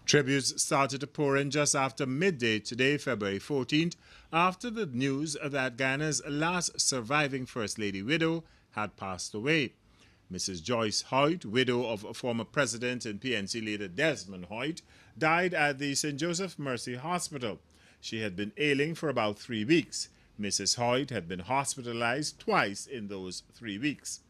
Tributes started to pour in just after midday today, February 14th, after the news that Guyana's last surviving First Lady widow had passed away. Mrs. Joyce Hoyt, widow of former President and PNC leader Desmond Hoyt, died at the St. Joseph Mercy Hospital. She had been ailing for about 3 weeks. Mrs. Hoyt had been hospitalized twice in those 3 weeks.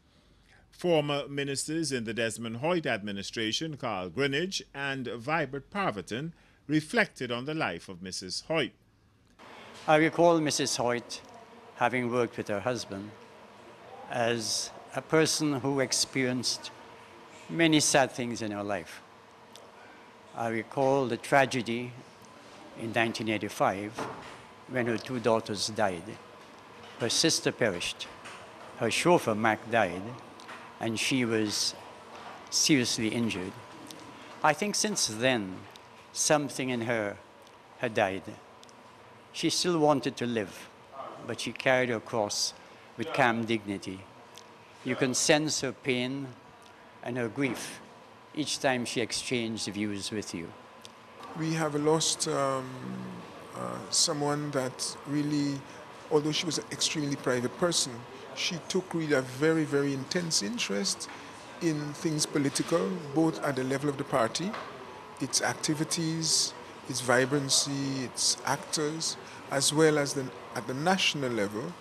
Former ministers in the Desmond Hoyt administration, Carl Greenidge and Vibert Parverton, reflected on the life of Mrs. Hoyt. I recall Mrs. Hoyt, having worked with her husband, as a person who experienced many sad things in her life. I recall the tragedy in 1985 when her 2 daughters died. Her sister perished. Her chauffeur, Mac, died, and she was seriously injured. I think since then, something in her had died. She still wanted to live, but she carried her cross with calm dignity. You can sense her pain and her grief each time she exchanged views with you. We have lost someone that really, although she was an extremely private person, she took really a very, very intense interest in things political, both at the level of the party, its activities, its vibrancy, its actors, as well as at the national level,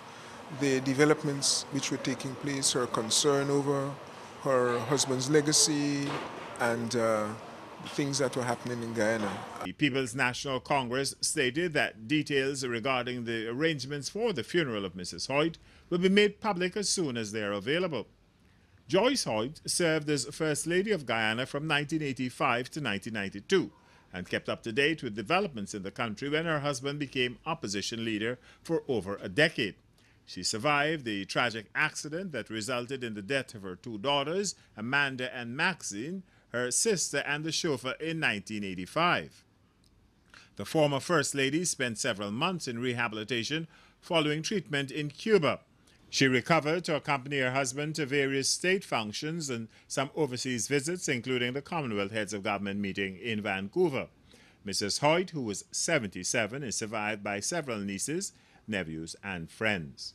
the developments which were taking place, her concern over her husband's legacy, and the things that were happening in Guyana. The People's National Congress stated that details regarding the arrangements for the funeral of Mrs. Hoyt will be made public as soon as they are available. Joyce Hoyt served as First Lady of Guyana from 1985 to 1992 and kept up to date with developments in the country when her husband became opposition leader for over a decade. She survived the tragic accident that resulted in the death of her 2 daughters, Amanda and Maxine, her sister and the chauffeur in 1985. The former First Lady spent several months in rehabilitation following treatment in Cuba. She recovered to accompany her husband to various state functions and some overseas visits, including the Commonwealth Heads of Government meeting in Vancouver. Mrs. Hoyt, who was 77, is survived by several nieces, nephews, and friends.